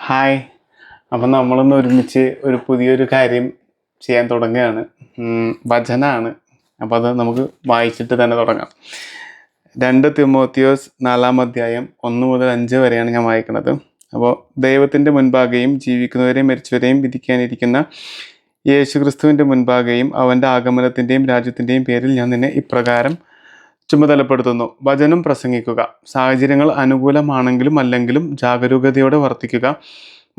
Hi. അപ്പം നമ്മളൊന്ന് ഒരുമിച്ച് ഒരു പുതിയൊരു കാര്യം ചെയ്യാൻ തുടങ്ങുകയാണ്. വചനമാണ്. അപ്പോൾ അത് നമുക്ക് വായിച്ചിട്ട് തന്നെ തുടങ്ങാം. 2 തിമോത്തിയോസ് 4-ാം അധ്യായം 1 മുതൽ 5 വരെയാണ് ഞാൻ വായിക്കുന്നത്. അപ്പോൾ ദൈവത്തിൻ്റെ മുൻപാകെയും ജീവിക്കുന്നവരെയും മരിച്ചവരെയും വിധിക്കാനിരിക്കുന്ന യേശുക്രിസ്തുവിൻ്റെ മുൻപാകെയും അവൻ്റെ ആഗമനത്തിൻ്റെയും രാജ്യത്തിൻ്റെയും പേരിൽ ഞാൻ നിന്നെ ഇപ്രകാരം ചുമതലപ്പെടുത്തുന്നു. വചനം പ്രസംഗിക്കുക. സാഹചര്യങ്ങൾ അനുകൂലമാണെങ്കിലും അല്ലെങ്കിലും ജാഗരൂകതയോടെ വർത്തിക്കുക.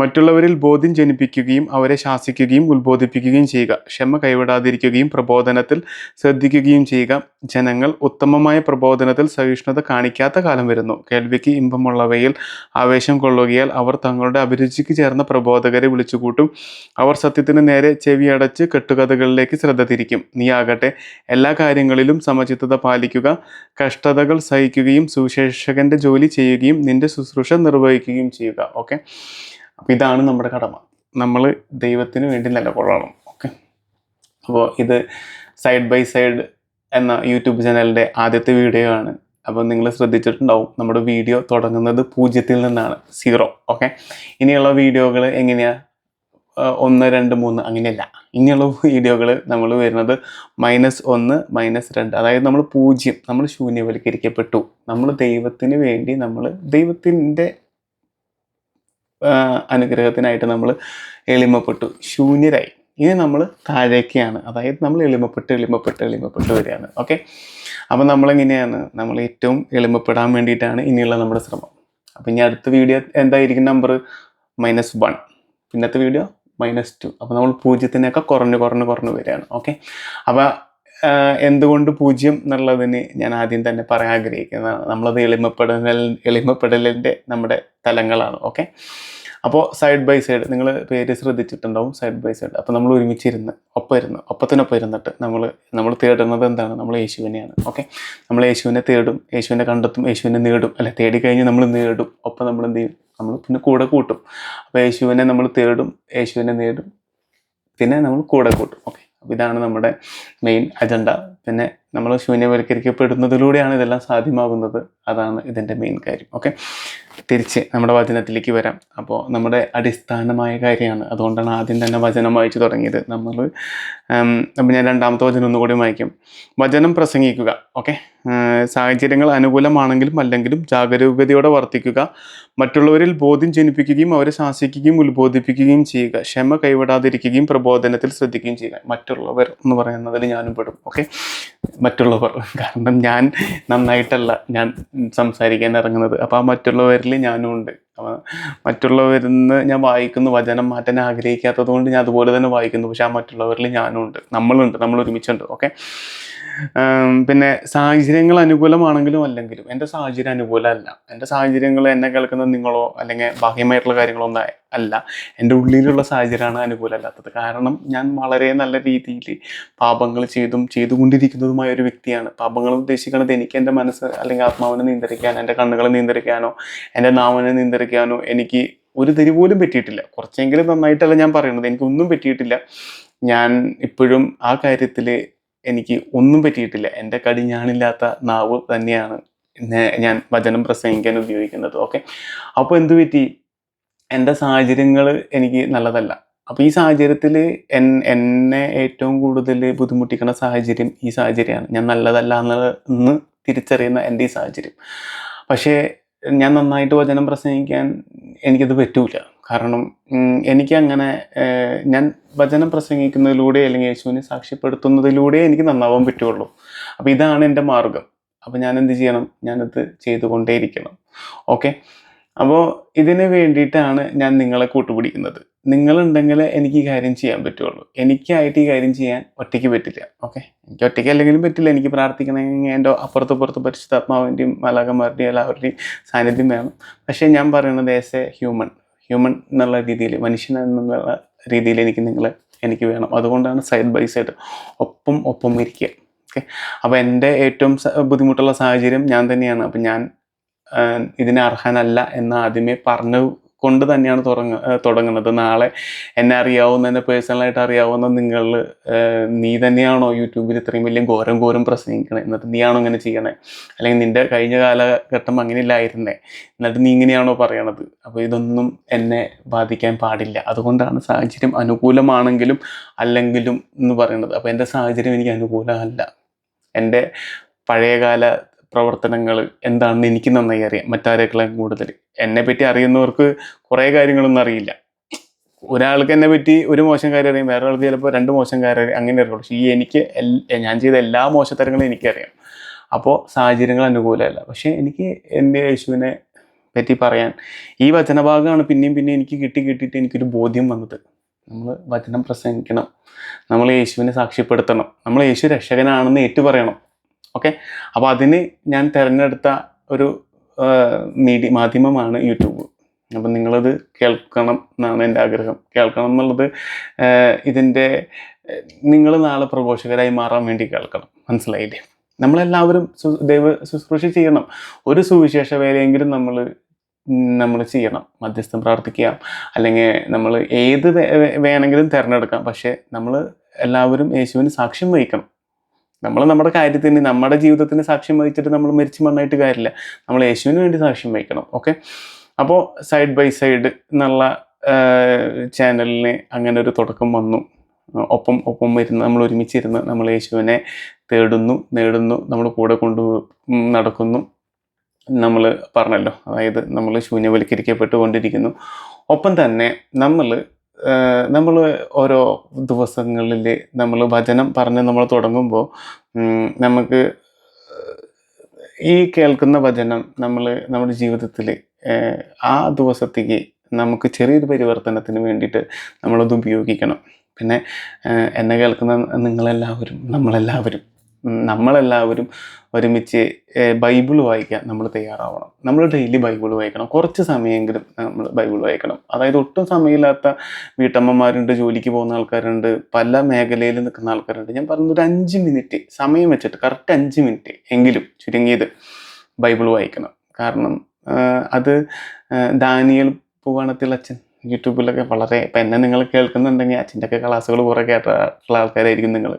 മറ്റുള്ളവരിൽ ബോധ്യം ജനിപ്പിക്കുകയും അവരെ ശാസിക്കുകയും ഉത്ബോധിപ്പിക്കുകയും ചെയ്യുക. ക്ഷമ കൈവിടാതിരിക്കുകയും പ്രബോധനത്തിൽ ശ്രദ്ധിക്കുകയും ചെയ്യുക. ജനങ്ങൾ ഉത്തമമായ പ്രബോധനത്തിൽ സഹിഷ്ണുത കാണിക്കാത്ത കാലം വരുന്നു. കേൾവിക്ക് ഇമ്പമുള്ളവയിൽ ആവേശം കൊള്ളുകയാൽ അവർ തങ്ങളുടെ അഭിരുചിക്ക് ചേർന്ന പ്രബോധകരെ വിളിച്ചുകൂട്ടും. അവർ സത്യത്തിന് നേരെ ചെവിയടച്ച് കെട്ടുകഥകളിലേക്ക് ശ്രദ്ധ തിരിക്കും. നീ ആകട്ടെ എല്ലാ കാര്യങ്ങളിലും സമചിത്തത പാലിക്കുക. കഷ്ടതകൾ സഹിക്കുകയും സുവിശേഷകന്റെ ജോലി ചെയ്യുകയും നിന്റെ ശുശ്രൂഷ നിർവഹിക്കുകയും ചെയ്യുക. ഓക്കെ, അപ്പോൾ ഇതാണ് നമ്മുടെ കടമ. നമ്മൾ ദൈവത്തിന് വേണ്ടി നിലകൊള്ളണം. ഓക്കെ, അപ്പോൾ ഇത് സൈഡ് ബൈ സൈഡ് എന്ന യൂട്യൂബ് ചാനലിൻ്റെ ആദ്യത്തെ വീഡിയോ ആണ്. അപ്പോൾ നിങ്ങൾ ശ്രദ്ധിച്ചിട്ടുണ്ടാവും, നമ്മുടെ വീഡിയോ തുടങ്ങുന്നത് 0-ൽ നിന്നാണ്, 0. ഓക്കെ, ഇനിയുള്ള വീഡിയോകൾ എങ്ങനെയാണ് 1, 2, 3 അങ്ങനെയല്ല. ഇനിയുള്ള വീഡിയോകൾ നമ്മൾ വരുന്നത് -1, -2, അതായത് നമ്മൾ 0, നമ്മൾ ശൂന്യവൽക്കരിക്കപ്പെട്ടു. നമ്മൾ ദൈവത്തിന് വേണ്ടി നമ്മൾ ദൈവത്തിൻ്റെ അനുഗ്രഹത്തിനായിട്ട് നമ്മൾ എളിമപ്പെട്ടു, ശൂന്യരായി. ഇനി നമ്മൾ താഴേക്കാണ്, അതായത് നമ്മൾ എളിമപ്പെട്ട് വരികയാണ്. ഓക്കെ, അപ്പം നമ്മളെങ്ങനെയാണ്, നമ്മൾ ഏറ്റവും എളിമപ്പെടാൻ വേണ്ടിയിട്ടാണ് ഇനിയുള്ള നമ്മുടെ ശ്രമം. അപ്പം ഇനി അടുത്ത വീഡിയോ എന്തായിരിക്കും? നമ്പർ -1, പിന്നത്തെ വീഡിയോ -2. അപ്പോൾ നമ്മൾ 0-നേക്കാൾ കുറഞ്ഞ് വരികയാണ്. ഓക്കെ, അപ്പോൾ എന്തുകൊണ്ട് 0 എന്നുള്ളതിന് ഞാൻ ആദ്യം തന്നെ പറയാൻ ആഗ്രഹിക്കുന്നതാണ്. നമ്മളത് എളിമപ്പെടലിൻ്റെ നമ്മുടെ തലങ്ങളാണ്. ഓക്കെ, അപ്പോൾ സൈഡ് ബൈ സൈഡ് നിങ്ങൾ പേര് ശ്രദ്ധിച്ചിട്ടുണ്ടാവും, സൈഡ് ബൈ സൈഡ്. അപ്പോൾ നമ്മൾ ഒരുമിച്ചിരുന്ന് ഒപ്പത്തിനൊപ്പം ഇരുന്നിട്ട് നമ്മൾ തേടുന്നത് എന്താണ്? നമ്മൾ യേശുവിനെയാണ്. ഓക്കെ, നമ്മൾ യേശുവിനെ തേടും, യേശുവിനെ കണ്ടെത്തും, യേശുവിനെ നേടും. അല്ലെ, തേടിക്കഴിഞ്ഞ് നമ്മൾ നേടും. ഒപ്പം നമ്മൾ എന്ത് ചെയ്യും? നമ്മൾ പിന്നെ കൂടെ കൂട്ടും. അപ്പോൾ യേശുവിനെ നമ്മൾ തേടും, യേശുവിനെ നേടും, പിന്നെ നമ്മൾ കൂടെ കൂട്ടും. ഓക്കെ, അപ്പോൾ ഇതാണ് നമ്മുടെ മെയിൻ അജണ്ട. പിന്നെ നമ്മൾ ശൂന്യവൽക്കരിക്കപ്പെടുന്നതിലൂടെയാണ് ഇതെല്ലാം സാധ്യമാകുന്നത്. അതാണ് ഇതിൻ്റെ മെയിൻ കാര്യം. ഓക്കെ, തിരിച്ച് നമ്മുടെ വചനത്തിലേക്ക് വരാം. അപ്പോൾ നമ്മുടെ അടിസ്ഥാനമായ കാര്യമാണ്, അതുകൊണ്ടാണ് ആദ്യം തന്നെ വചനം വായിച്ചു തുടങ്ങിയത്. അപ്പോൾ ഞാൻ രണ്ടാമത്തെ വചനം ഒന്നുകൂടി വായിക്കും. വചനം പ്രസംഗിക്കുക. ഓക്കെ, സാഹചര്യങ്ങൾ അനുകൂലമാണെങ്കിലും അല്ലെങ്കിലും ജാഗരൂകതയോടെ വർത്തിക്കുക. മറ്റുള്ളവരിൽ ബോധ്യം ജനിപ്പിക്കുകയും അവരെ ശാസിക്കുകയും ഉത്ബോധിപ്പിക്കുകയും ചെയ്യുക. ക്ഷമ കൈവിടാതിരിക്കുകയും പ്രബോധനത്തിൽ ശ്രദ്ധിക്കുകയും ചെയ്യുക. മറ്റുള്ളവർ എന്ന് പറയുന്നതിൽ ഞാനും പെടും. ഓക്കെ, മറ്റുള്ളവർ, കാരണം ഞാൻ നന്നായിട്ടല്ല ഞാൻ സംസാരിക്കാൻ ഇറങ്ങുന്നത്. അപ്പോൾ ആ മറ്റുള്ളവരിൽ ഞാനും ഉണ്ട്. മറ്റുള്ളവരിൽ നിന്ന് ഞാൻ വായിക്കുന്നു, വചനം മാറ്റാൻ ആഗ്രഹിക്കാത്തത് കൊണ്ട് ഞാൻ അതുപോലെ തന്നെ വായിക്കുന്നു. പക്ഷെ ആ മറ്റുള്ളവരിൽ ഞാനും ഉണ്ട്, നമ്മൾ ഒരുമിച്ചുണ്ട്. ഓക്കെ, പിന്നെ സാഹചര്യങ്ങൾ അനുകൂലമാണെങ്കിലും അല്ലെങ്കിലും എൻ്റെ സാഹചര്യം അനുകൂലമല്ല. എൻ്റെ സാഹചര്യങ്ങൾ എന്നെ കേൾക്കുന്നത് നിങ്ങളോ അല്ലെങ്കിൽ ബാഹ്യമായിട്ടുള്ള കാര്യങ്ങളൊന്നും അല്ല, എൻ്റെ ഉള്ളിലുള്ള സാഹചര്യമാണ് അനുകൂലമല്ലാത്തത്. കാരണം ഞാൻ വളരെ നല്ല രീതിയിൽ പാപങ്ങൾ ചെയ്തുകൊണ്ടിരിക്കുന്നതുമായ ഒരു വ്യക്തിയാണ്. പാപങ്ങൾ ഉദ്ദേശിക്കുന്നത് എനിക്ക് എൻ്റെ മനസ്സ് അല്ലെങ്കിൽ ആത്മാവിനെ നിയന്ത്രിക്കാൻ, എൻ്റെ കണ്ണുകളെ നിയന്ത്രിക്കാനോ എൻ്റെ നാവിനെ നിയന്ത്രിക്കാനോ എനിക്ക് ഒരു തരി പോലും പറ്റിയിട്ടില്ല. കുറച്ചെങ്കിലും നന്നായിട്ടല്ല ഞാൻ പറയുന്നത്, എനിക്കൊന്നും പറ്റിയിട്ടില്ല. ഞാൻ ഇപ്പോഴും ആ കാര്യത്തിൽ എനിക്ക് ഒന്നും പറ്റിയിട്ടില്ല. എൻ്റെ കടിഞ്ഞാണില്ലാത്ത നാവ് തന്നെയാണ് ഞാൻ വചനം പ്രസംഗിക്കാൻ ഉപയോഗിക്കുന്നത്. ഓക്കെ, അപ്പോൾ എന്തു പറ്റി? എൻ്റെ സാഹചര്യങ്ങൾ എനിക്ക് നല്ലതല്ല. അപ്പോൾ ഈ സാഹചര്യത്തിൽ എന്നെ ഏറ്റവും കൂടുതൽ ബുദ്ധിമുട്ടിക്കുന്ന സാഹചര്യം ഈ സാഹചര്യമാണ്. ഞാൻ നല്ലതല്ല എന്ന് തിരിച്ചറിയുന്ന എൻ്റെ ഈ സാഹചര്യം. പക്ഷേ ഞാൻ നന്നായിട്ട് വചനം പ്രസംഗിക്കാൻ എനിക്കത് പറ്റൂല. കാരണം എനിക്കങ്ങനെ ഞാൻ വചനം പ്രസംഗിക്കുന്നതിലൂടെ അല്ലെങ്കിൽ യേശുവിനെ സാക്ഷ്യപ്പെടുത്തുന്നതിലൂടെ എനിക്ക് നന്നാവാൻ പറ്റുള്ളൂ. അപ്പോൾ ഇതാണ് എൻ്റെ മാർഗം. അപ്പോൾ ഞാൻ എന്ത് ചെയ്യണം? ഞാനത് ചെയ്തുകൊണ്ടേയിരിക്കണം. ഓക്കെ, അപ്പോൾ ഇതിന് വേണ്ടിയിട്ടാണ് ഞാൻ നിങ്ങളെ കൂട്ടുപിടിക്കുന്നത്. നിങ്ങളുണ്ടെങ്കിൽ എനിക്ക് ഈ കാര്യം ചെയ്യാൻ പറ്റുള്ളൂ. എനിക്കായിട്ട് ഈ കാര്യം ചെയ്യാൻ ഒറ്റയ്ക്ക് പറ്റില്ല. ഓക്കെ, എനിക്ക് ഒറ്റയ്ക്ക് അല്ലെങ്കിലും പറ്റില്ല. എനിക്ക് പ്രാർത്ഥിക്കണമെങ്കിൽ എൻ്റെ അപ്പുറത്ത് പരിശുദ്ധാത്മാവിൻ്റെയും മാലാഖമാരുടെയും എല്ലാവരുടെയും സാന്നിധ്യം വേണം. പക്ഷേ ഞാൻ പറയുന്നത് ആസ് എ ഹ്യൂമൻ എന്നുള്ള രീതിയിൽ, മനുഷ്യൻ എന്നുള്ള രീതിയിൽ എനിക്ക് വേണം. അതുകൊണ്ടാണ് സൈഡ് ബൈ സൈഡ് ഒപ്പം ഇരിക്കുക. ഓക്കെ, അപ്പോൾ എൻ്റെ ഏറ്റവും ബുദ്ധിമുട്ടുള്ള സാഹചര്യം ഞാൻ തന്നെയാണ്. അപ്പം ഞാൻ ഇതിന് അർഹനല്ല എന്ന് ആദ്യമേ പറഞ്ഞു കൊണ്ട് തന്നെയാണ് തുടങ്ങുന്നത്. നാളെ എന്നെ അറിയാവുന്ന, എന്നെ പേഴ്സണലായിട്ട് അറിയാവുന്ന നിങ്ങൾ, നീ തന്നെയാണോ യൂട്യൂബിൽ ഇത്രയും വലിയ ഘോരം പ്രസംഗിക്കണേ, എന്നിട്ട് നീയാണോ ഇങ്ങനെ ചെയ്യണേ, അല്ലെങ്കിൽ നിൻ്റെ കഴിഞ്ഞ കാലഘട്ടം അങ്ങനെ ഇല്ലായിരുന്നേ, എന്നിട്ട് നീ ഇങ്ങനെയാണോ പറയണത്? അപ്പോൾ ഇതൊന്നും എന്നെ ബാധിക്കാൻ പാടില്ല. അതുകൊണ്ടാണ് സാഹചര്യം അനുകൂലമാണെങ്കിലും അല്ലെങ്കിലും എന്ന് പറയുന്നത്. അപ്പോൾ എൻ്റെ സാഹചര്യം എനിക്ക് അനുകൂലമല്ല. എൻ്റെ പഴയകാല പ്രവർത്തനങ്ങൾ എന്താണെന്ന് എനിക്ക് നന്നായി അറിയാം, മറ്റാരേക്കാളും കൂടുതൽ. എന്നെപ്പറ്റി അറിയുന്നവർക്ക് കുറേ കാര്യങ്ങളൊന്നും അറിയില്ല. ഒരാൾക്ക് എന്നെ പറ്റി ഒരു മോശം കാര്യം അറിയാം, വേറെ ആൾക്ക് ചിലപ്പോൾ 2 മോശം കാര്യം അറിയാം, അങ്ങനെ അറിയുള്ളൂ. പക്ഷേ എനിക്ക് ഞാൻ ചെയ്ത എല്ലാ മോശത്തരങ്ങളും എനിക്കറിയാം. അപ്പോൾ സാഹചര്യങ്ങൾ അനുകൂലമല്ല. പക്ഷേ എനിക്ക് എൻ്റെ യേശുവിനെ പറ്റി പറയാൻ ഈ വചനഭാഗമാണ് പിന്നെയും എനിക്ക് കിട്ടിയിട്ട് എനിക്കൊരു ബോധ്യം വന്നത്. നമ്മൾ വചനം പ്രസംഗിക്കണം, നമ്മൾ യേശുവിനെ സാക്ഷ്യപ്പെടുത്തണം, നമ്മൾ യേശു രക്ഷകനാണെന്ന് ഏറ്റുപറയണം. ഓക്കെ, അപ്പോൾ അതിന് ഞാൻ തിരഞ്ഞെടുത്ത ഒരു മാധ്യമമാണ് യൂട്യൂബ്. അപ്പം നിങ്ങളത് കേൾക്കണം എന്നാണ് എൻ്റെ ആഗ്രഹം. കേൾക്കണം എന്നുള്ളത് ഇതിൻ്റെ നിങ്ങൾ നാളെ പ്രഘോഷകരായി മാറാൻ വേണ്ടി കേൾക്കണം. മനസ്സിലായില്ലേ? നമ്മളെല്ലാവരും ദൈവ ശുശ്രൂഷ ചെയ്യണം. ഒരു സുവിശേഷ വേലയെങ്കിലും നമ്മൾ ചെയ്യണം. മധ്യസ്ഥം പ്രാർത്ഥിക്കാം, അല്ലെങ്കിൽ നമ്മൾ ഏത് വേണമെങ്കിലും തിരഞ്ഞെടുക്കാം. പക്ഷേ നമ്മൾ എല്ലാവരും യേശുവിന് സാക്ഷ്യം വഹിക്കണം. നമ്മൾ നമ്മുടെ കാര്യത്തിന്, നമ്മുടെ ജീവിതത്തിന് സാക്ഷ്യം വഹിച്ചിട്ട് നമ്മൾ മരിച്ചു മണ്ണായിട്ട് കാര്യമില്ല. നമ്മൾ യേശുവിന് വേണ്ടി സാക്ഷ്യം വഹിക്കണം. ഓക്കെ, അപ്പോൾ സൈഡ് ബൈ സൈഡ് എന്നുള്ള ചാനലിന് അങ്ങനെ ഒരു തുടക്കം വന്നു. ഒപ്പം ഇരുന്ന് നമ്മൾ ഒരുമിച്ചിരുന്ന് നമ്മൾ യേശുവിനെ നേടുന്നു, നമ്മൾ കൂടെ നടക്കുന്നു. നമ്മൾ പറഞ്ഞല്ലോ, അതായത് നമ്മൾ ശൂന്യവൽക്കരിക്കപ്പെട്ടുകൊണ്ടിരിക്കുന്നു. ഒപ്പം തന്നെ നമ്മൾ ഓരോ ദിവസങ്ങളിൽ നമ്മൾ വചനം പറഞ്ഞ് നമ്മൾ തുടങ്ങുമ്പോൾ നമുക്ക് ഈ കേൾക്കുന്ന വചനം നമ്മുടെ ജീവിതത്തിൽ ആ ദിവസത്തേക്ക് നമുക്ക് ചെറിയൊരു പരിവർത്തനത്തിന് വേണ്ടിയിട്ട് നമ്മളത് ഉപയോഗിക്കണം. പിന്നെ എന്നെ കേൾക്കുന്ന നമ്മളെല്ലാവരും ഒരുമിച്ച് ബൈബിൾ വായിക്കാൻ നമ്മൾ തയ്യാറാവണം. നമ്മൾ ഡെയിലി ബൈബിൾ വായിക്കണം. കുറച്ച് സമയമെങ്കിലും നമ്മൾ ബൈബിൾ വായിക്കണം. അതായത് ഒട്ടും സമയമില്ലാത്ത വീട്ടമ്മമാരുണ്ട്, ജോലിക്ക് പോകുന്ന ആൾക്കാരുണ്ട്, പല മേഖലയിൽ നിൽക്കുന്ന ആൾക്കാരുണ്ട്. ഞാൻ പറയുന്നത് ഒരു 5 മിനിറ്റ് സമയം വെച്ചിട്ട്, കറക്റ്റ് 5 മിനിറ്റ് എങ്കിലും ചുരുങ്ങിയത് ബൈബിൾ വായിക്കണം. കാരണം അത് ദാനിയേൽ പൂവാണത്തിൽ അച്ഛൻ യൂട്യൂബിലൊക്കെ വളരെ, ഇപ്പം എന്നെ നിങ്ങൾ കേൾക്കുന്നുണ്ടെങ്കിൽ അച്ഛൻ്റെയൊക്കെ ക്ലാസ്സുകൾ കുറേ കേട്ടിട്ടുള്ള ആൾക്കാരായിരിക്കും നിങ്ങൾ.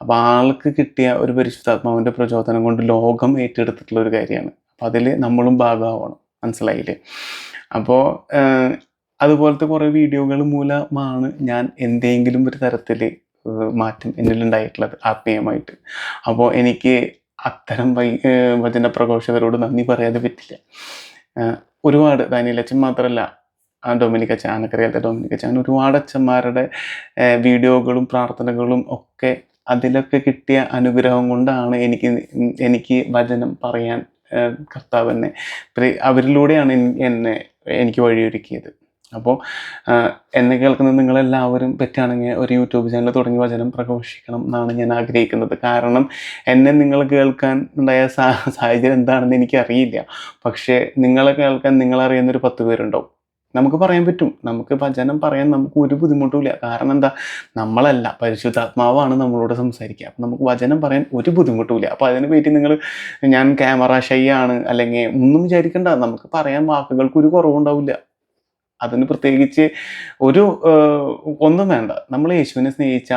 അപ്പോൾ ആൾക്ക് കിട്ടിയ ഒരു പരിശുദ്ധാത്മാവിൻ്റെ പ്രചോദനം കൊണ്ട് ലോകം ഏറ്റെടുത്തിട്ടുള്ള ഒരു കാര്യമാണ്. അപ്പോൾ അതിൽ നമ്മളും ഭാഗമാവണം. മനസ്സിലായില്ലേ? അപ്പോൾ അതുപോലത്തെ കുറേ വീഡിയോകൾ മൂലമാണ് ഞാൻ എന്തെങ്കിലും ഒരു തരത്തിൽ മാറ്റം എന്നിലുണ്ടായിട്ടുള്ളത് ആത്മീയമായിട്ട്. അപ്പോൾ എനിക്ക് അത്തരം വചന പ്രഘോഷകരോട് നന്ദി പറയാതെ പറ്റില്ല. ഒരുപാട് ദാനിയേലച്ചൻ മാത്രമല്ല, ഡൊമിനിക് അച്ഛൻ, ആനക്കരയിലത്തെ ഡൊമിനിക് അച്ഛൻ, അങ്ങനെ ഒരുപാട് അച്ഛന്മാരുടെ വീഡിയോകളും പ്രാർത്ഥനകളും ഒക്കെ, അതിലൊക്കെ കിട്ടിയ അനുഗ്രഹം കൊണ്ടാണ് എനിക്ക് വചനം പറയാൻ കർത്താവ് അവരിലൂടെയാണ് എനിക്ക് വഴിയൊരുക്കിയത്. അപ്പോൾ എന്നെ കേൾക്കുന്ന നിങ്ങളെല്ലാവരും പറ്റുകയാണെങ്കിൽ ഒരു യൂട്യൂബ് ചാനൽ തുടങ്ങി വചനം പ്രഘോഷിക്കണം എന്നാണ് ഞാൻ ആഗ്രഹിക്കുന്നത്. കാരണം എന്നെ നിങ്ങൾ കേൾക്കാൻ ഉണ്ടായ സാഹചര്യം എന്താണെന്ന് എനിക്കറിയില്ല. പക്ഷേ നിങ്ങളെ കേൾക്കാൻ നിങ്ങളറിയുന്നൊരു 10 പേരുണ്ടാവും. നമുക്ക് പറയാൻ പറ്റും, നമുക്ക് വചനം പറയാൻ നമുക്ക് ഒരു ബുദ്ധിമുട്ടുമില്ല. കാരണം എന്താ, നമ്മളല്ല, പരിശുദ്ധാത്മാവാണ് നമ്മളോട് സംസാരിക്കുക. അപ്പം നമുക്ക് വചനം പറയാൻ ഒരു ബുദ്ധിമുട്ടുമില്ല. അപ്പോൾ അതിനെ പറ്റി ഞാൻ ക്യാമറ ഷൈ ആണ് അല്ലെങ്കിൽ ഒന്നും വിചാരിക്കണ്ട. നമുക്ക് പറയാൻ വാക്കുകൾക്ക് ഒരു കുറവുണ്ടാവില്ല. അതിന് പ്രത്യേകിച്ച് ഒന്നും വേണ്ട. നമ്മൾ യേശുവിനെ സ്നേഹിച്ച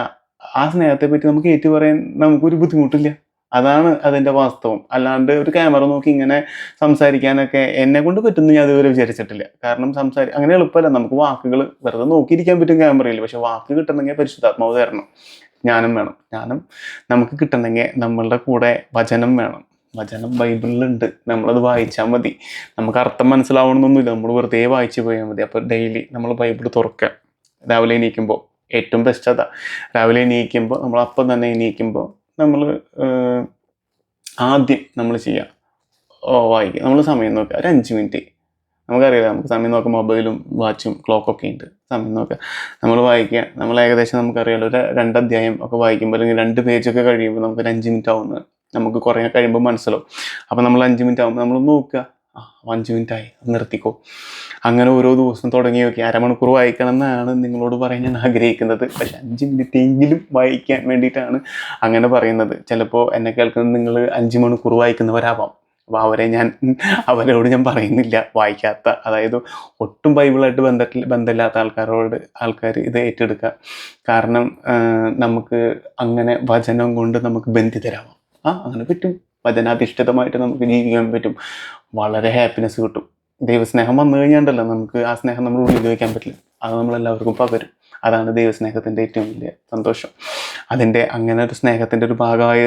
ആ സ്നേഹത്തെ പറ്റി നമുക്ക് ഏറ്റു പറയാൻ നമുക്കൊരു ബുദ്ധിമുട്ടില്ല. അതാണ് അതിൻ്റെ വാസ്തവം. അല്ലാണ്ട് ഒരു ക്യാമറ നോക്കി ഇങ്ങനെ സംസാരിക്കാനൊക്കെ എന്നെ കൊണ്ട് പറ്റുമെന്ന് ഞാൻ അതുവരെ വിചാരിച്ചിട്ടില്ല. കാരണം അങ്ങനെ എളുപ്പമല്ല. നമുക്ക് വാക്കുകൾ വെറുതെ നോക്കിയിരിക്കാൻ പറ്റും ക്യാമറയിൽ. പക്ഷെ വാക്ക് കിട്ടണമെങ്കിൽ പരിശുദ്ധാത്മാവ് തരണം, ജ്ഞാനം വേണം. ജ്ഞാനം നമുക്ക് കിട്ടണമെങ്കിൽ നമ്മളുടെ കൂടെ വചനം വേണം. വചനം ബൈബിളിലുണ്ട്, നമ്മളത് വായിച്ചാൽ മതി. നമുക്ക് അർത്ഥം മനസ്സിലാവണമെന്നൊന്നുമില്ല, നമ്മൾ വെറുതെ വായിച്ചു പോയാൽ മതി. അപ്പോൾ ഡെയിലി നമ്മൾ ബൈബിൾ തുറക്കുക. രാവിലെ എണീക്കുമ്പോൾ ഏറ്റവും ബെസ്റ്റ് അതാ. രാവിലെ എണീക്കുമ്പോൾ നമ്മൾ അപ്പം തന്നെ എണീക്കുമ്പോൾ നമ്മൾ ആദ്യം നമ്മൾ ചെയ്യുക വായിക്കുക. നമ്മൾ സമയം നോക്കുക, ഒരു 5 മിനിറ്റ്. നമുക്കറിയാം, നമുക്ക് സമയം നോക്കാം, മൊബൈലും വാച്ചും ക്ലോക്കൊക്കെ ഉണ്ട്. സമയം നോക്കുക, നമ്മൾ വായിക്കുക. നമ്മൾ ഏകദേശം നമുക്കറിയാലോ, ഒരു 2 അധ്യായം ഒക്കെ വായിക്കുമ്പോൾ അല്ലെങ്കിൽ 2 പേജൊക്കെ കഴിയുമ്പോൾ നമുക്കൊരു 5 മിനിറ്റ് ആവുന്നത് നമുക്ക് കുറേ കഴിയുമ്പോൾ മനസ്സിലാവും. അപ്പോൾ നമ്മൾ 5 മിനിറ്റ് ആകുമ്പോൾ നമ്മൾ നോക്കുക, 5 മിനിറ്റായി, നിർത്തിക്കോ. അങ്ങനെ ഓരോ ദിവസം തുടങ്ങി നോക്കി. അരമണിക്കൂർ വായിക്കണം എന്നാണ് നിങ്ങളോട് പറയാൻ ഞാൻ ആഗ്രഹിക്കുന്നത്. പക്ഷെ 5 മിനിറ്റ് എങ്കിലും വായിക്കാൻ വേണ്ടിയിട്ടാണ് അങ്ങനെ പറയുന്നത്. ചിലപ്പോൾ എന്നെ കേൾക്കുന്നത് നിങ്ങൾ 5 മണിക്കൂർ വായിക്കുന്നവരാവാം. അപ്പോൾ അവരോട് ഞാൻ പറയുന്നില്ല, വായിക്കാത്ത, അതായത് ഒട്ടും ബൈബിളായിട്ട് ബന്ധമില്ലാത്ത ആൾക്കാർ ഇത് ഏറ്റെടുക്കുക. കാരണം നമുക്ക് അങ്ങനെ വചനം കൊണ്ട് നമുക്ക് ബന്ധിതരാവാം. അങ്ങനെ പറ്റും. വചനാധിഷ്ഠിതമായിട്ട് നമുക്ക് ജീവിക്കാൻ പറ്റും. വളരെ ഹാപ്പിനെസ് കിട്ടും. ദൈവസ്നേഹം വന്നു കഴിഞ്ഞാണ്ടല്ലോ നമുക്ക് ആ സ്നേഹം നമ്മൾ ഉള്ളിൽ വയ്ക്കാൻ പറ്റില്ല. അത് നമ്മളെല്ലാവർക്കും പകരും. അതാണ് ദൈവസ്നേഹത്തിൻ്റെ ഏറ്റവും വലിയ സന്തോഷം. അങ്ങനെ ഒരു സ്നേഹത്തിൻ്റെ ഒരു ഭാഗമായി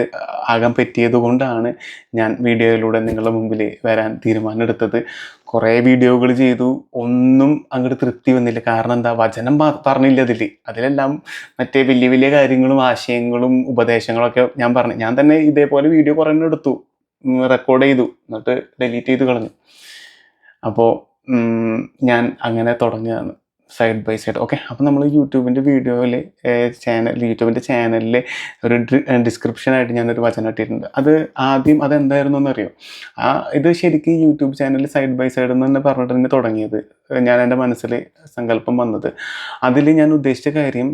ആകാൻ പറ്റിയത് കൊണ്ടാണ് ഞാൻ വീഡിയോയിലൂടെ നിങ്ങളുടെ മുമ്പിൽ വരാൻ തീരുമാനമെടുത്തത്. കുറേ വീഡിയോകൾ ചെയ്തു, ഒന്നും അങ്ങോട്ട് തൃപ്തി വന്നില്ല. കാരണം എന്താ, വചനം പറഞ്ഞില്ല അതിലെല്ലാം മറ്റേ വലിയ വലിയ കാര്യങ്ങളും ആശയങ്ങളും ഉപദേശങ്ങളൊക്കെ ഞാൻ പറഞ്ഞു. ഞാൻ തന്നെ ഇതേപോലെ വീഡിയോ കുറേ എടുത്തു, റെക്കോർഡ് ചെയ്തു, എന്നിട്ട് ഡിലീറ്റ് ചെയ്ത് കളഞ്ഞു. അപ്പോൾ ഞാൻ അങ്ങനെ തുടങ്ങുകയാണ് സൈഡ് ബൈ സൈഡ്. ഓക്കെ, അപ്പോൾ നമ്മൾ യൂട്യൂബിൻ്റെ വീഡിയോയിൽ യൂട്യൂബിൻ്റെ ചാനലിൽ ഒരു ഡിസ്ക്രിപ്ഷനായിട്ട് ഞാനൊരു വചനം ഇട്ടിട്ടുണ്ട്. ആദ്യം അതെന്തായിരുന്നു എന്നറിയോ? ഇത് ശരിക്കും യൂട്യൂബ് ചാനലിൽ സൈഡ് ബൈ സൈഡ് എന്ന് തന്നെ പറഞ്ഞിട്ട് തന്നെ തുടങ്ങിയത്. എൻ്റെ മനസ്സിൽ സങ്കല്പം വന്നത്, അതിൽ ഞാൻ ഉദ്ദേശിച്ച കാര്യം,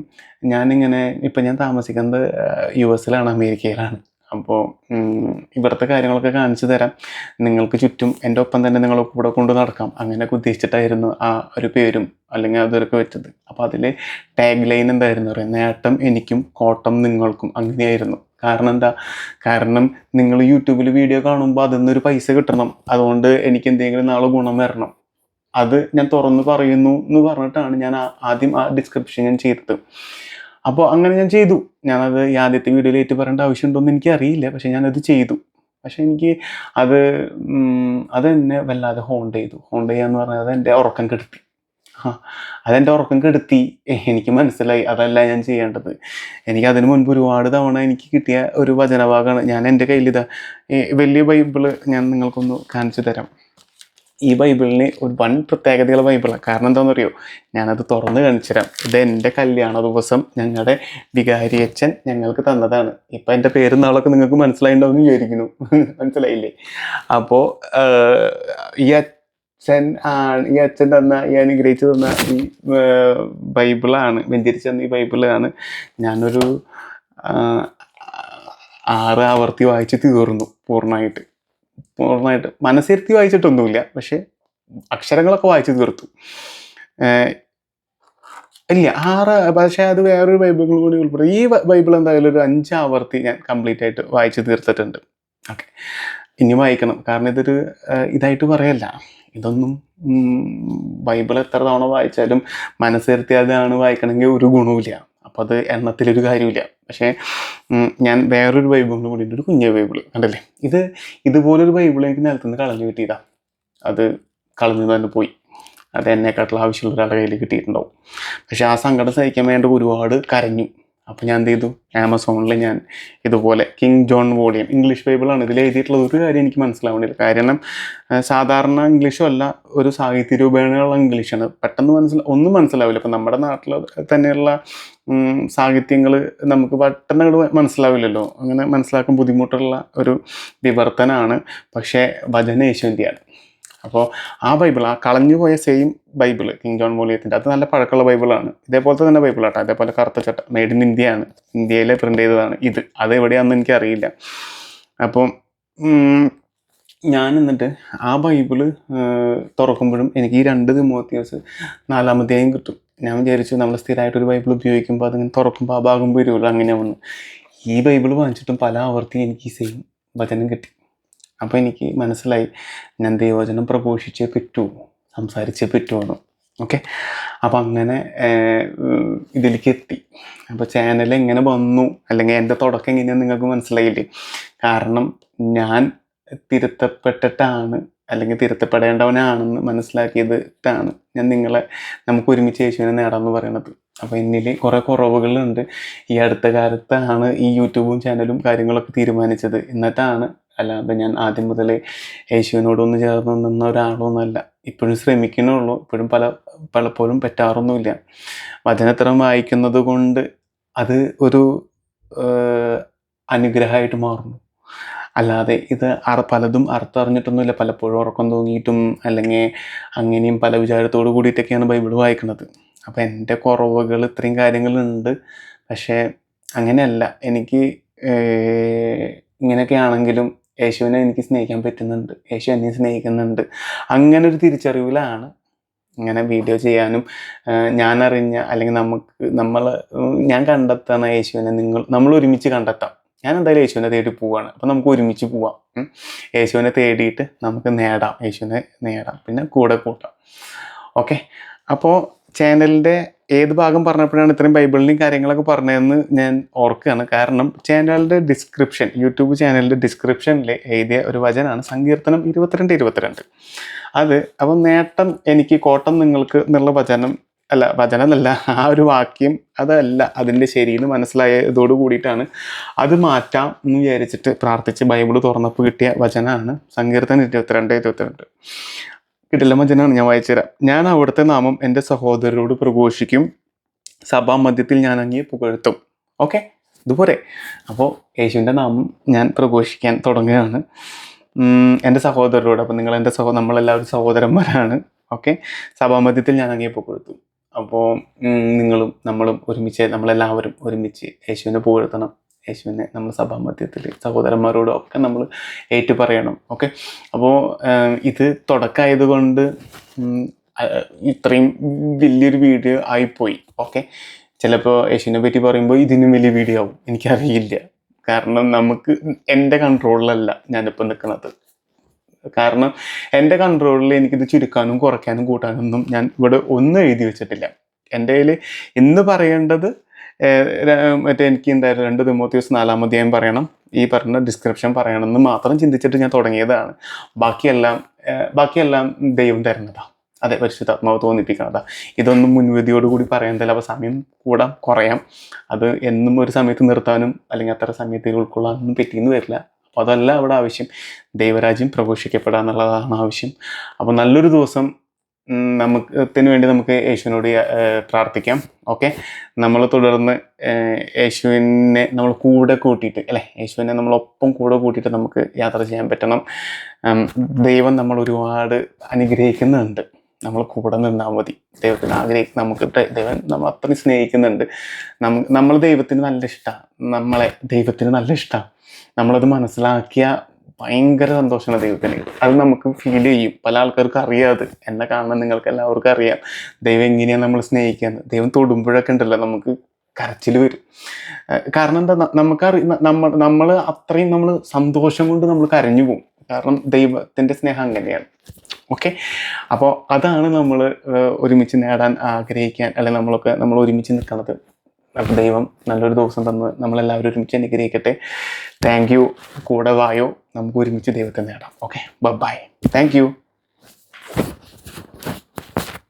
ഇപ്പം ഞാൻ താമസിക്കുന്നത് US അമേരിക്കയിലാണ്. അപ്പോൾ ഇവിടുത്തെ കാര്യങ്ങളൊക്കെ കാണിച്ചു തരാം, നിങ്ങൾക്ക് ചുറ്റും എൻ്റെ ഒപ്പം തന്നെ നിങ്ങളൊക്കെ ഇവിടെ കൊണ്ട് നടക്കാം, അങ്ങനെയൊക്കെ ഉദ്ദേശിച്ചിട്ടായിരുന്നു ആ ഒരു പേരും അല്ലെങ്കിൽ അതൊക്കെ വെച്ചത്. അപ്പോൾ അതിൽ ടാഗ് ലൈൻ എന്തായിരുന്നു പറയുക, നേട്ടം എനിക്കും കോട്ടം നിങ്ങൾക്കും, അങ്ങനെയായിരുന്നു. കാരണം നിങ്ങൾ യൂട്യൂബിൽ വീഡിയോ കാണുമ്പോൾ അതിൽ നിന്നൊരു പൈസ കിട്ടണം, അതുകൊണ്ട് എനിക്ക് എന്തെങ്കിലും നാളെ ഗുണം വരണം, അത് ഞാൻ തുറന്ന് പറയുന്നു എന്ന് പറഞ്ഞിട്ടാണ് ഞാൻ ആദ്യം ആ ഡിസ്ക്രിപ്ഷൻ ഞാൻ ചെയ്തത്. അപ്പോൾ അങ്ങനെ ഞാൻ ചെയ്തു. ഞാനത് ഈ ആദ്യത്തെ വീഡിയോയിൽ ഏറ്റു പറയേണ്ട ആവശ്യമുണ്ടോയെന്ന് എനിക്കറിയില്ല, പക്ഷെ ഞാനത് ചെയ്തു. പക്ഷെ എനിക്ക് അതെന്നെ വല്ലാതെ ഹോണ്ട് ചെയ്യാന്ന് പറഞ്ഞാൽ അതെൻ്റെ ഉറക്കം കെടുത്തി. അതെൻ്റെ ഉറക്കം കെടുത്തി. എനിക്ക് മനസ്സിലായി അതല്ല ഞാൻ ചെയ്യേണ്ടത്. അതിനു മുൻപ് ഒരുപാട് തവണ എനിക്ക് കിട്ടിയ ഒരു വചനഭാഗമാണ്. ഞാൻ എൻ്റെ കയ്യിലിതാ വലിയ ബൈബിള് ഞാൻ നിങ്ങൾക്കൊന്ന് കാണിച്ചു തരാം. ഈ ബൈബിളിന് ഒരു വൻ പ്രത്യേകതയുള്ള ബൈബിളാണ്. കാരണം എന്താണെന്നറിയോ, ഞാനത് തുറന്ന് കാണിച്ചു തരാം. ഇത് എൻ്റെ കല്യാണ ദിവസം ഞങ്ങളുടെ വികാരിയച്ഛൻ ഞങ്ങൾക്ക് തന്നതാണ്. ഇപ്പം എൻ്റെ പേരും നാളൊക്കെ നിങ്ങൾക്ക് മനസ്സിലായിട്ടുണ്ടാവും എന്ന് വിചാരിക്കുന്നു. മനസ്സിലായില്ലേ? അപ്പോൾ ഈ അച്ഛൻ അനുഗ്രഹിച്ചു തന്ന ഈ ബൈബിളാണ്, വെഞ്ചരിച്ചു തന്ന ഈ ബൈബിളാണ് ഞാനൊരു 6 ആവർത്തി വായിച്ച് തീർന്നു. പൂർണ്ണമായിട്ട് മനസ്സിരുത്തി വായിച്ചിട്ടൊന്നുമില്ല, പക്ഷെ അക്ഷരങ്ങളൊക്കെ വായിച്ചു തീർത്തു. ഇല്ല 6, പക്ഷേ അത് വേറൊരു ബൈബിളും കൂടി ഉൾപ്പെടും. ഈ ബൈബിൾ എന്തായാലും ഒരു 5 ആവർത്തി ഞാൻ കംപ്ലീറ്റ് ആയിട്ട് വായിച്ചു തീർത്തിട്ടുണ്ട്. ഓക്കെ, ഇനി വായിക്കണം. കാരണം ഇതൊരു ഇതായിട്ട് പറയല്ല, ഇതൊന്നും ബൈബിൾ എത്ര തവണ വായിച്ചാലും മനസ്സിരുത്തിയതാണ് വായിക്കണമെങ്കിൽ ഒരു ഗുണവുമില്ല. അപ്പോൾ അത് എണ്ണത്തിലൊരു കാര്യമില്ല. പക്ഷേ ഞാൻ വേറൊരു ബൈബിളിന് കൂടി ഒരു കുഞ്ഞ ബൈബിള് കണ്ടല്ലേ, ഇതുപോലൊരു ബൈബിൾ എനിക്ക് നിലത്തുനിന്ന് കളഞ്ഞു കിട്ടിയതാ. അത് കളഞ്ഞു തന്നെ പോയി. അത് എന്നെക്കാട്ടുള്ള ആവശ്യമുള്ള ഒരാളുടെ കയ്യിൽ കിട്ടിയിട്ടുണ്ടാവും. പക്ഷെ ആ സങ്കടം സഹിക്കാൻ വേണ്ടി ഒരുപാട് കരഞ്ഞു. അപ്പോൾ ഞാൻ എന്ത് ചെയ്തു, ആമസോണിൽ ഞാൻ ഇതുപോലെ കിങ് ജോൺ വോളിയം ഇംഗ്ലീഷ് ബൈബിളാണ്. ഇതിൽ എഴുതിയിട്ടുള്ളത് ഒരു കാര്യം എനിക്ക് മനസ്സിലാവേണ്ടില്ല. കാരണം സാധാരണ ഇംഗ്ലീഷും അല്ല, ഒരു സാഹിത്യ രൂപേണയുള്ള ഇംഗ്ലീഷാണ്. പെട്ടെന്ന് ഒന്നും മനസ്സിലാവില്ല. ഇപ്പം നമ്മുടെ നാട്ടിൽ തന്നെയുള്ള സാഹിത്യങ്ങൾ നമുക്ക് പെട്ടെന്ന് മനസ്സിലാവില്ലല്ലോ. അങ്ങനെ മനസ്സിലാക്കാൻ ബുദ്ധിമുട്ടുള്ള ഒരു വിവർത്തനമാണ്. പക്ഷേ വചനം യേശുവിൻ്റെയാണ്. അപ്പോൾ ആ ബൈബിൾ, ആ കളഞ്ഞുപോയ സെയിം ബൈബിള് കിങ് ജോൺ വോളിയത്തിൻ്റെ, അത് നല്ല പഴക്കമുള്ള ബൈബിളാണ്. ഇതേപോലത്തെ തന്നെ ബൈബിളാട്ടോ, അതേപോലെ കറുത്ത ചട്ട, മെയ്ഡ് ഇൻ ഇന്ത്യയാണ്, ഇന്ത്യയിൽ പ്രിൻ്റ് ചെയ്തതാണ് ഇത്. അത് എവിടെയാണെന്ന് എനിക്കറിയില്ല. അപ്പം ഞാൻ എന്നിട്ട് ആ ബൈബിള് തുറക്കുമ്പോഴും എനിക്ക് ഈ 2 തിമോത്തിയോസ് 4-ാമധ്യായം കിട്ടും. ഞാൻ വിചാരിച്ചു നമ്മൾ സ്ഥിരമായിട്ടൊരു ബൈബിൾ ഉപയോഗിക്കുമ്പോൾ അതിങ്ങനെ തുറക്കുമ്പോൾ ആ ഭാഗം വരുമല്ലോ, അങ്ങനെ വന്നു. ഈ ബൈബിൾ വാങ്ങിച്ചിട്ടും പല ആവർത്തി എനിക്ക് ഈ സെയിം വചനം കിട്ടി. അപ്പോൾ എനിക്ക് മനസ്സിലായി, ഞാൻ ദൈവവചനം പ്രഘോഷിച്ചേ പറ്റൂ, സംസാരിച്ചേ പറ്റുമെന്ന്. ഓക്കെ, അപ്പം അങ്ങനെ ഇതിലേക്ക് എത്തി. അപ്പോൾ ചാനൽ എങ്ങനെ വന്നു, അല്ലെങ്കിൽ എൻ്റെ തുടക്കം എങ്ങനെയാണെന്ന് നിങ്ങൾക്ക് മനസ്സിലായില്ലേ? കാരണം ഞാൻ തിരുത്തപ്പെട്ടിട്ടാണ്, അല്ലെങ്കിൽ തിരുത്തപ്പെടേണ്ടവനാണെന്ന് മനസ്സിലാക്കിയതിട്ടാണ് ഞാൻ നമുക്ക് ഒരുമിച്ച് യേശുവിനെ നേടാമെന്ന് പറയണത്. അപ്പോൾ എന്നിൽ കുറേ കുറവുകളുണ്ട്. ഈ അടുത്ത കാലത്താണ് ഈ യൂട്യൂബും ചാനലും കാര്യങ്ങളൊക്കെ തീരുമാനിച്ചത്. എന്നിട്ടാണ്, അല്ലാതെ ഞാൻ ആദ്യം മുതലേ യേശുവിനോടൊന്ന് ചേർന്ന് നിന്ന ഒരാളൊന്നുമല്ല. ഇപ്പോഴും ശ്രമിക്കണുള്ളൂ. ഇപ്പോഴും പലപ്പോഴും പറ്റാറൊന്നുമില്ല. വചനത്രം വായിക്കുന്നത് കൊണ്ട് അത് ഒരു അനുഗ്രഹമായിട്ട് മാറുന്നു. അല്ലാതെ ഇത് പലതും അർത്ഥം അറിഞ്ഞിട്ടൊന്നുമില്ല. പലപ്പോഴും ഉറക്കം തൂങ്ങിയിട്ടും അല്ലെങ്കിൽ അങ്ങനെയും പല വിചാരത്തോടു കൂടിയിട്ടൊക്കെയാണ് ബൈബിൾ വായിക്കുന്നത്. അപ്പോൾ എൻ്റെ കുറവുകൾ ഇത്രയും കാര്യങ്ങളുണ്ട്. പക്ഷേ അങ്ങനെയല്ല, എനിക്ക് ഇങ്ങനെയൊക്കെ ആണെങ്കിലും യേശുവിനെ എനിക്ക് സ്നേഹിക്കാൻ പറ്റുന്നുണ്ട്, യേശു എന്നെ സ്നേഹിക്കുന്നുണ്ട്. അങ്ങനെ ഒരു തിരിച്ചറിവിലാണ് ഇങ്ങനെ വീഡിയോ ചെയ്യാനും ഞാനറിഞ്ഞ അല്ലെങ്കിൽ ഞാൻ കണ്ടെത്തുന്ന യേശുവിനെ നമ്മൾ ഒരുമിച്ച് കണ്ടെത്താം. ഞാൻ എന്തായാലും യേശുവിനെ തേടി പോവാണ്. അപ്പം നമുക്ക് ഒരുമിച്ച് പോവാം. യേശുവിനെ തേടിയിട്ട് നമുക്ക് നേടാം, യേശുവിനെ നേടാം, പിന്നെ കൂടെ കൂട്ടാം. ഓക്കെ, അപ്പോൾ ചാനലിൻ്റെ ഏത് ഭാഗം പറഞ്ഞപ്പോഴാണ് ഇത്രയും ബൈബിളിൻ്റെയും കാര്യങ്ങളൊക്കെ പറഞ്ഞതെന്ന് ഞാൻ ഓർക്കുകയാണ്. കാരണം ചാനലിൻ്റെ ഡിസ്ക്രിപ്ഷൻ, യൂട്യൂബ് ചാനലിൻ്റെ ഡിസ്ക്രിപ്ഷനിൽ എഴുതിയ ഒരു വചനമാണ് സങ്കീർത്തനം 22:22. അത് അപ്പം നേട്ടം എനിക്ക് കോട്ടം നിങ്ങൾക്ക് എന്നുള്ള വചനമല്ല, ആ ഒരു വാക്യം അതല്ല അതിൻ്റെ ശരിയെന്ന് മനസ്സിലായതോട് കൂടിയിട്ടാണ് അത് മാറ്റാം എന്ന് വിചാരിച്ചിട്ട് പ്രാർത്ഥിച്ച് ബൈബിൾ തുറന്നപ്പോൾ കിട്ടിയ വചനമാണ് സങ്കീർത്തനം 22:22. കിട്ടില്ല വചനമാണ്, ഞാൻ വായിച്ചുതരാം. ഞാൻ അവിടുത്തെ നാമം എൻ്റെ സഹോദരരോട് പ്രഘോഷിക്കും, സഭാമധ്യത്തിൽ ഞാൻ അങ്ങേ പുകഴ്ത്തും. ഓക്കെ, ഇതുപോലെ അപ്പോൾ യേശുവിൻ്റെ നാമം ഞാൻ പ്രഘോഷിക്കാൻ തുടങ്ങുകയാണ് എൻ്റെ സഹോദരരോട്. അപ്പം നിങ്ങൾ എൻ്റെ നമ്മളെല്ലാവരും സഹോദരന്മാരാണ്. ഓക്കെ, സഭാമധ്യത്തിൽ ഞാൻ അങ്ങേ പുകഴ്ത്തും. അപ്പോൾ നിങ്ങളും നമ്മളും ഒരുമിച്ച്, നമ്മളെല്ലാവരും ഒരുമിച്ച് യേശുവിനെ പുകഴ്ത്തണം. യേശുവിനെ നമ്മൾ സഭാമധ്യത്തിൽ സഹോദരന്മാരോടും ഒക്കെ നമ്മൾ ഏറ്റു പറയണം. ഓക്കെ, അപ്പോൾ ഇത് തുടക്കമായതുകൊണ്ട് ഇത്രയും വലിയൊരു വീഡിയോ ആയിപ്പോയി. ഓക്കെ, ചിലപ്പോൾ യേശുവിനെ പറ്റി പറയുമ്പോൾ ഇതിനും വലിയ വീഡിയോ ആവും, എനിക്കറിയില്ല. കാരണം എൻ്റെ കൺട്രോളിലല്ല ഞാനിപ്പോൾ നിൽക്കുന്നത്. കാരണം എൻ്റെ കൺട്രോളിൽ എനിക്കിത് ചുരുക്കാനും കുറയ്ക്കാനും കൂട്ടാനൊന്നും ഞാൻ ഇവിടെ ഒന്നും എഴുതി വെച്ചിട്ടില്ല. എൻ്റെ കയ്യിൽ ഇന്ന് പറയേണ്ടത് എനിക്ക് എന്തായാലും 2 തിമോത്തിയോസ് 4-ാം അധ്യായം പറയണം, ഈ പറഞ്ഞ ഡിസ്ക്രിപ്ഷൻ പറയണമെന്ന് മാത്രം ചിന്തിച്ചിട്ട് ഞാൻ തുടങ്ങിയതാണ്. ബാക്കിയെല്ലാം ദൈവം തരുന്നതാണ്. അതെ, പരിശുദ്ധാത്മാവ് തോന്നിപ്പിക്കണതാ. ഇതൊന്നും മുൻവിധിയോടുകൂടി പറയേണ്ടതില്ല. അപ്പോൾ സമയം കൂടാം കുറയാം, അത് എന്നും ഒരു സമയത്ത് നിർത്താനും അല്ലെങ്കിൽ അത്ര സമയത്ത് ഉൾക്കൊള്ളാനൊന്നും പറ്റിയെന്ന് വരില്ല. അപ്പോൾ അതല്ല അവിടെ ആവശ്യം, ദൈവരാജ്യം പ്രഘോഷിക്കപ്പെടുക എന്നുള്ളതാണ് ആവശ്യം. അപ്പോൾ നല്ലൊരു ദിവസം വേണ്ടി നമുക്ക് യേശുവിനോട് പ്രാർത്ഥിക്കാം. ഓക്കെ, നമ്മൾ തുടർന്ന് യേശുവിനെ നമ്മൾ കൂടെ കൂട്ടിയിട്ട് യേശുവിനെ നമ്മളൊപ്പം കൂടെ കൂട്ടിയിട്ട് നമുക്ക് യാത്ര ചെയ്യാൻ പറ്റണം. ദൈവം നമ്മൾ ഒരുപാട് അനുഗ്രഹിക്കുന്നുണ്ട്, നമ്മൾ കൂടെ നിന്നാൽ മതി. ദൈവത്തിന് ദൈവം നമ്മൾ അത്രയും സ്നേഹിക്കുന്നുണ്ട്. നമ്മൾ ദൈവത്തിന് നല്ല ഇഷ്ടമാണ്, ദൈവത്തിന് നല്ല ഇഷ്ടമാണ്. നമ്മളത് മനസ്സിലാക്കിയ ഭയങ്കര സന്തോഷമാണ് ദൈവത്തിന്. അത് നമുക്ക് ഫീൽ ചെയ്യും. പല ആൾക്കാർക്ക് അറിയാതെ, എന്നെ കാണുന്ന നിങ്ങൾക്ക് എല്ലാവർക്കും അറിയാം ദൈവം എങ്ങനെയാണ് നമ്മൾ സ്നേഹിക്കുന്നത്. ദൈവം തൊടുമ്പോഴൊക്കെ ഉണ്ടല്ലോ നമുക്ക് കരച്ചിൽ വരും. കാരണം എന്താ, നമ്മൾ അത്രയും സന്തോഷം കൊണ്ട് നമ്മൾ കരഞ്ഞു പോകും. കാരണം ദൈവത്തിൻ്റെ സ്നേഹം അങ്ങനെയാണ്. ഓക്കെ, അപ്പോൾ അതാണ് നമ്മൾ ഒരുമിച്ച് നേടാൻ ആഗ്രഹിക്കാൻ, അല്ലെങ്കിൽ നമ്മൾ ഒരുമിച്ച് നിൽക്കുന്നത്. അപ്പോൾ ദൈവം നല്ലൊരു ദിവസം തന്ന് നമ്മളെല്ലാവരും ഒരുമിച്ച് അനുഗ്രഹിക്കട്ടെ. Thank you. കൂടെ വായോ, നമുക്ക് ഒരുമിച്ച് ദൈവത്തെ നേടാം. Okay, bye. Thank U.